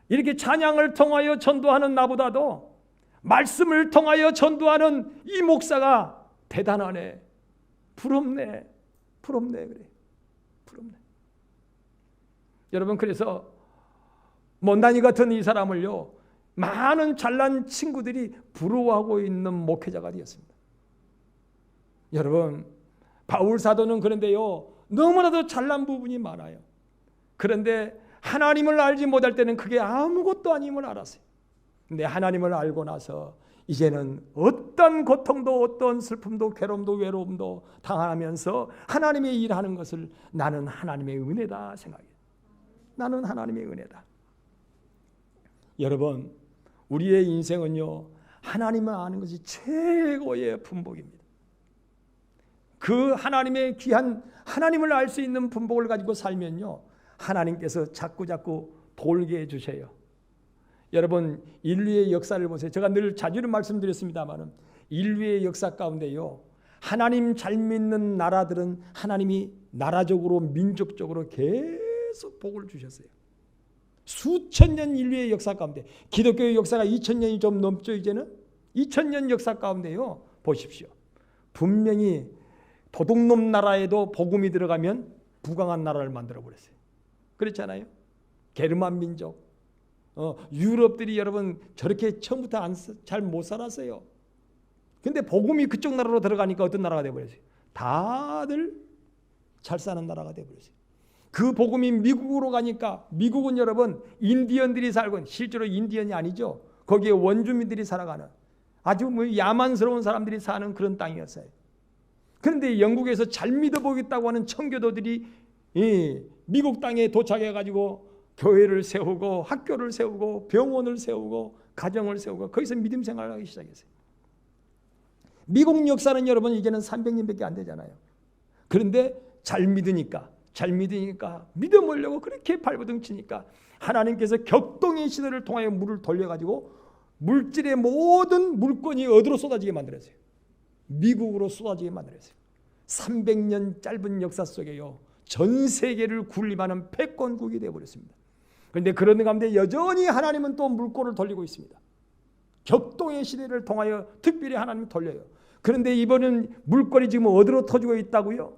이렇게 찬양을 통하여 전도하는 나보다도 말씀을 통하여 전도하는 이 목사가 대단하네. 부럽네. 그래. 부럽네. 여러분, 그래서 못난이 같은 이 사람을요, 많은 잘난 친구들이 부러워하고 있는 목회자가 되었습니다. 여러분, 바울 사도는 그런데요, 너무나도 잘난 부분이 많아요. 그런데 하나님을 알지 못할 때는 그게 아무것도 아님을 알았어요. 근데 하나님을 알고 나서 이제는 어떤 고통도 어떤 슬픔도 괴로움도 외로움도 당하면서 하나님의 일하는 것을 나는 하나님의 은혜다 생각해요. 나는 하나님의 은혜다. 여러분, 우리의 인생은요, 하나님을 아는 것이 최고의 분복입니다. 그 하나님의 귀한 하나님을 알 수 있는 분복을 가지고 살면요, 하나님께서 자꾸 돌게 해주세요. 여러분, 인류의 역사를 보세요. 제가 늘 자주는 말씀드렸습니다만 인류의 역사 가운데요, 하나님 잘 믿는 나라들은 하나님이 나라적으로 민족적으로 계속 복을 주셨어요. 수천 년 인류의 역사 가운데, 기독교의 역사가 2000년이 좀 넘죠. 이제는 2000년 역사 가운데요, 보십시오. 분명히 도둑놈 나라에도 복음이 들어가면 부강한 나라를 만들어 버렸어요. 그렇잖아요. 게르만 민족, 유럽들이 여러분 저렇게 처음부터 잘 못 살았어요. 근데 복음이 그쪽 나라로 들어가니까 어떤 나라가 되어버렸어요? 다들 잘 사는 나라가 되어버렸어요. 그 복음이 미국으로 가니까, 미국은 여러분 인디언들이 살고, 실제로 인디언이 아니죠. 거기에 원주민들이 살아가는 아주 야만스러운 사람들이 사는 그런 땅이었어요. 그런데 영국에서 잘 믿어보겠다고 하는 청교도들이 미국 땅에 도착해가지고 교회를 세우고 학교를 세우고 병원을 세우고 가정을 세우고 거기서 믿음 생활을 하기 시작했어요. 미국 역사는 여러분 이제는 300년밖에 안 되잖아요. 그런데 잘 믿으니까 믿어보려고 그렇게 발버둥 치니까 하나님께서 격동의 시대를 통하여 물을 돌려가지고 물질의 모든 물건이 어디로 쏟아지게 만들었어요? 미국으로 쏟아지게 만들었어요. 300년 짧은 역사 속에요, 전 세계를 군림하는 패권국이 되어버렸습니다. 그런데 그런 가운데 여전히 하나님은 또 물꼬를 돌리고 있습니다. 격동의 시대를 통하여 특별히 하나님이 돌려요. 그런데 이번엔 물꼬리 지금 어디로 터지고 있다고요?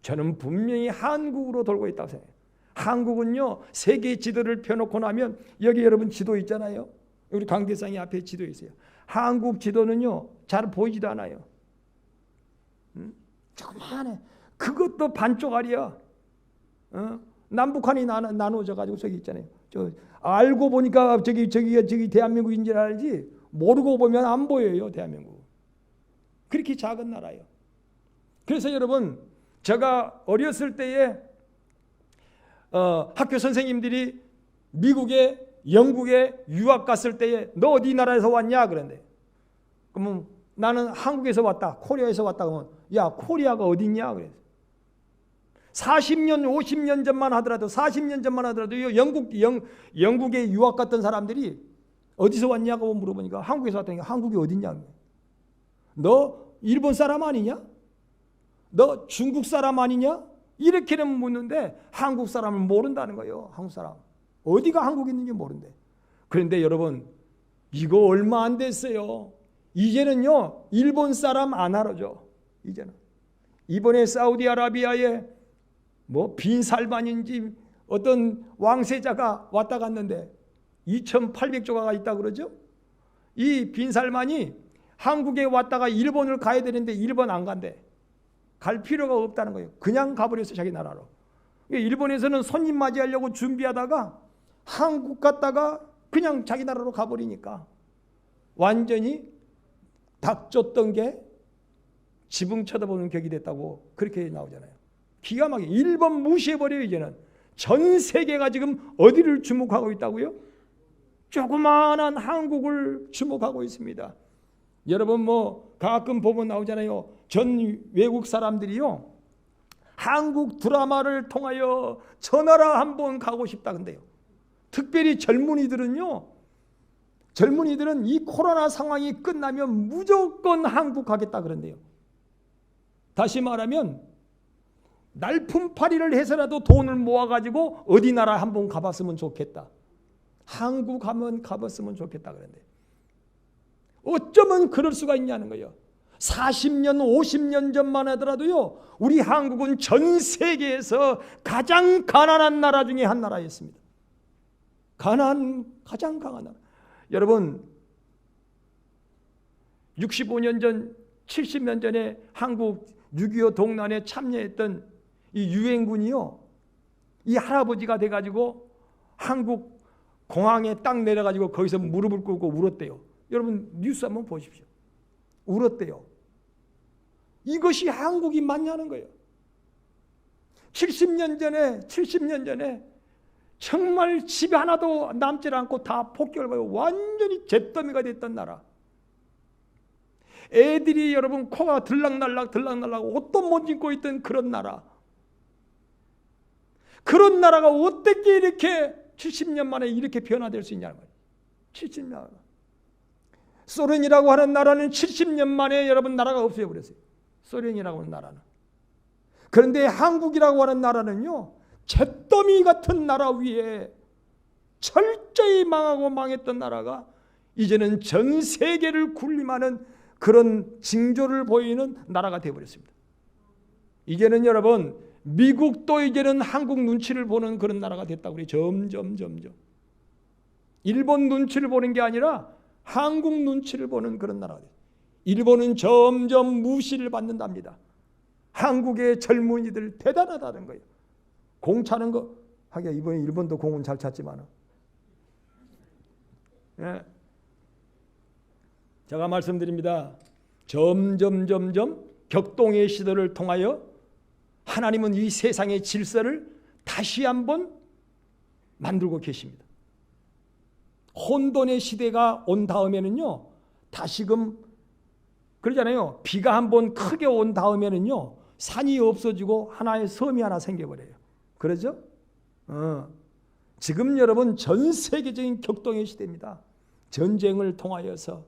저는 분명히 한국으로 돌고 있다고 생각해요. 한국은요, 세계 지도를 펴놓고 나면 여기 여러분 지도 있잖아요. 우리 관계상이 앞에 지도 있어요. 한국 지도는요, 잘 보이지도 않아요. 조그만해. 그것도 반쪽알이야. 남북한이 나눠져 가지고 저기 있잖아요. 알고 보니까 저기 대한민국인 줄 알지, 모르고 보면 안 보여요. 대한민국 그렇게 작은 나라예요. 그래서 여러분, 제가 어렸을 때에 학교 선생님들이 미국에 영국에 유학 갔을 때에 너 어디 나라에서 왔냐 그런데, 그러면 나는 한국에서 왔다, 코리아에서 왔다 그러면 야, 코리아가 어딨냐 그래서 40년 50년 전만 하더라도 40년 전만 하더라도 영국에 유학 갔던 사람들이 어디서 왔냐고 물어보니까 한국에서 왔다니까 한국이 어딨냐, 너 일본 사람 아니냐, 너 중국 사람 아니냐, 이렇게는 묻는데 한국 사람을 모른다는 거예요. 한국 사람 어디가 한국에 있는지 모른대. 그런데 여러분, 이거 얼마 안 됐어요. 이제는요, 일본 사람 안 알아줘. 이제는 이번에 사우디아라비아에 빈살만인지 어떤 왕세자가 왔다 갔는데 2,800조가가 있다 그러죠. 이 빈살만이 한국에 왔다가 일본을 가야 되는데 일본 안 간대. 갈 필요가 없다는 거예요. 그냥 가버렸어, 자기 나라로. 일본에서는 손님 맞이하려고 준비하다가 한국 갔다가 그냥 자기 나라로 가버리니까 완전히 닥쳤던 게 지붕 쳐다보는 격이 됐다고 그렇게 나오잖아요. 기가 막히게 일본 무시해버려요. 이제는 전 세계가 지금 어디를 주목하고 있다고요? 조그마한 한국을 주목하고 있습니다. 여러분 가끔 보면 나오잖아요. 전 외국 사람들이요, 한국 드라마를 통하여 저 나라 한번 가고 싶다 근데요. 특별히 젊은이들은요, 젊은이들은 이 코로나 상황이 끝나면 무조건 한국 가겠다 그런대요. 다시 말하면 날품팔이를 해서라도 돈을 모아가지고 어디 나라 한번 가봤으면 좋겠다. 한국 한번 가봤으면 좋겠다 그런대요. 어쩌면 그럴 수가 있냐는 거예요. 40년, 50년 전만 하더라도요, 우리 한국은 전 세계에서 가장 가난한 나라 중에 한 나라였습니다. 가장 강한 나라. 여러분, 65년 전, 70년 전에 한국 6.25 동란에 참여했던 이 유엔군이요, 이 할아버지가 돼가지고 한국 공항에 딱 내려가지고 거기서 무릎을 꿇고 울었대요. 여러분 뉴스 한번 보십시오. 울었대요. 이것이 한국이 맞냐는 거예요. 70년 전에 정말 집 하나도 남지 않고 다 폭격을 받고 완전히 잿더미가 됐던 나라. 애들이 여러분 코가 들락날락 옷도 못 입고 있던 그런 나라. 그런 나라가 어떻게 이렇게 70년 만에 이렇게 변화될 수 있냐는 거예요. 70년. 소련이라고 하는 나라는 70년 만에 여러분 나라가 없어져버렸어요. 소련이라고 하는 나라는. 그런데 한국이라고 하는 나라는요, 잿더미 같은 나라 위에 철저히 망하고 망했던 나라가 이제는 전 세계를 군림하는 그런 징조를 보이는 나라가 되어버렸습니다. 이제는 여러분 미국도 이제는 한국 눈치를 보는 그런 나라가 됐다고 그래요. 점점. 일본 눈치를 보는 게 아니라 한국 눈치를 보는 그런 나라가 돼요. 일본은 점점 무시를 받는답니다. 한국의 젊은이들 대단하다는 거예요. 공 차는 거 하긴 이번에 일본도 공은 잘 찼지만, 예. 제가 말씀드립니다. 점점 격동의 시대를 통하여 하나님은 이 세상의 질서를 다시 한번 만들고 계십니다. 혼돈의 시대가 온 다음에는요, 다시금 그러잖아요. 비가 한번 크게 온 다음에는요, 산이 없어지고 하나의 섬이 하나 생겨버려요. 그러죠? 지금 여러분 전 세계적인 격동의 시대입니다. 전쟁을 통하여서,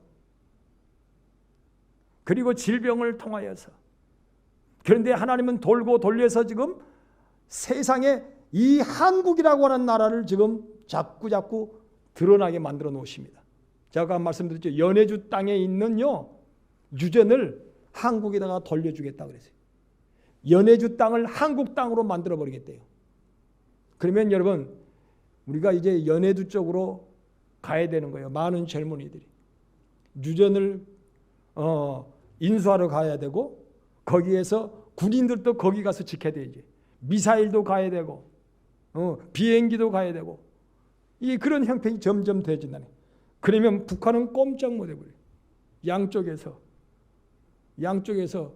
그리고 질병을 통하여서. 그런데 하나님은 돌고 돌려서 지금 세상에 이 한국이라고 하는 나라를 지금 자꾸 드러나게 만들어 놓으십니다. 제가 말씀드렸죠. 연해주 땅에 있는요, 유전을 한국에다가 돌려주겠다고 그랬어요. 연해주 땅을 한국 땅으로 만들어 버리겠대요. 그러면 여러분 우리가 이제 연해주 쪽으로 가야 되는 거예요. 많은 젊은이들이 유전을 인수하러 가야 되고, 거기에서 군인들도 거기 가서 지켜야 되지. 미사일도 가야 되고, 비행기도 가야 되고, 이 그런 형편이 점점 되어진다네. 그러면 북한은 꼼짝 못 해버려요. 양쪽에서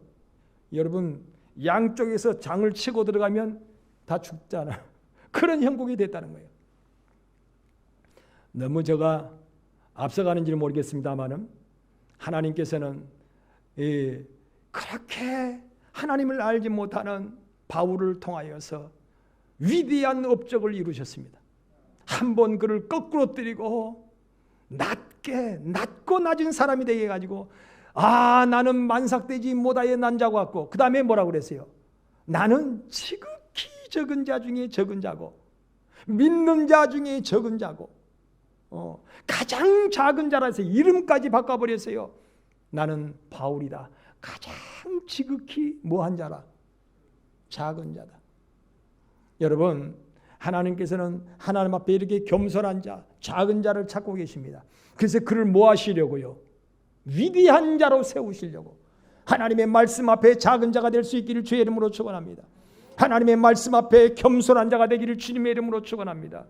여러분 양쪽에서 장을 치고 들어가면 다 죽잖아. 그런 형국이 됐다는 거예요. 너무 제가 앞서가는지는 모르겠습니다만은 하나님께서는 그렇게 하나님을 알지 못하는 바울을 통하여서 위대한 업적을 이루셨습니다. 한번 그를 거꾸로 때리고 낮고 낮은 사람이 되게 해가지고, 나는 만삭되지 못하여 난 자고 같고, 그 다음에 뭐라고 그랬어요? 나는 지극히 적은 자 중에 적은 자고, 믿는 자 중에 적은 자고, 가장 작은 자라서 이름까지 바꿔버렸어요. 나는 바울이다. 가장 지극히 뭐한 자라? 작은 자다. 여러분, 하나님께서는 하나님 앞에 이렇게 겸손한 자, 작은 자를 찾고 계십니다. 그래서 그를 뭐 하시려고요? 위대한 자로 세우시려고. 하나님의 말씀 앞에 작은 자가 될 수 있기를 주의 이름으로 축원합니다. 하나님의 말씀 앞에 겸손한 자가 되기를 주님의 이름으로 축원합니다.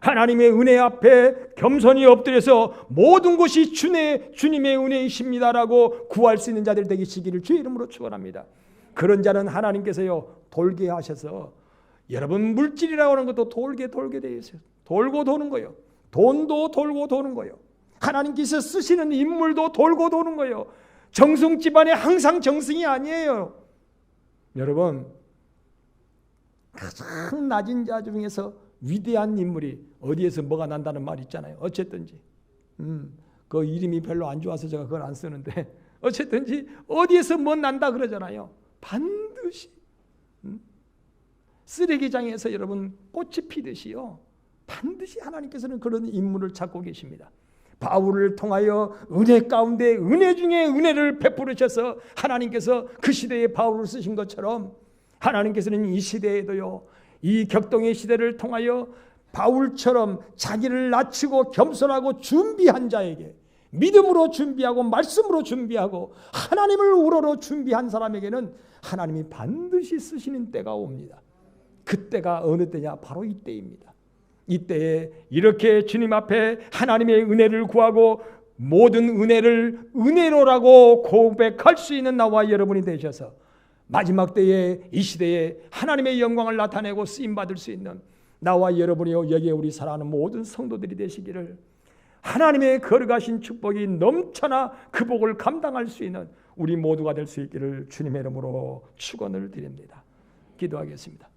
하나님의 은혜 앞에 겸손히 엎드려서 모든 것이 주님의 은혜이십니다라고 구할 수 있는 자들 되시기를 주의 이름으로 축원합니다. 그런 자는 하나님께서요 돌게 하셔서, 여러분 물질이라고 하는 것도 돌게 되어 있어요. 돌고 도는 거예요. 돈도 돌고 도는 거예요. 하나님께서 쓰시는 인물도 돌고 도는 거예요. 정승 집안에 항상 정승이 아니에요. 여러분, 가장 낮은 자 중에서 위대한 인물이 어디에서 뭐가 난다는 말이 있잖아요. 어쨌든지 그 이름이 별로 안 좋아서 제가 그걸 안 쓰는데 어쨌든지 어디에서 뭐 난다 그러잖아요. 반드시 쓰레기장에서 여러분 꽃이 피듯이요. 반드시 하나님께서는 그런 인물을 찾고 계십니다. 바울을 통하여 은혜 가운데 은혜 중에 은혜를 베푸르셔서 하나님께서 그 시대에 바울을 쓰신 것처럼 하나님께서는 이 시대에도요, 이 격동의 시대를 통하여 바울처럼 자기를 낮추고 겸손하고 준비한 자에게, 믿음으로 준비하고 말씀으로 준비하고 하나님을 우러러 준비한 사람에게는 하나님이 반드시 쓰시는 때가 옵니다. 그때가 어느 때냐? 바로 이때입니다. 이때에 이렇게 주님 앞에 하나님의 은혜를 구하고 모든 은혜를 은혜로라고 고백할 수 있는 나와 여러분이 되셔서 마지막 때에 이 시대에 하나님의 영광을 나타내고 쓰임받을 수 있는 나와 여러분이요, 여기에 우리 사랑하는 모든 성도들이 되시기를, 하나님의 거룩하신 축복이 넘쳐나 그 복을 감당할 수 있는 우리 모두가 될 수 있기를 주님의 이름으로 축원을 드립니다. 기도하겠습니다.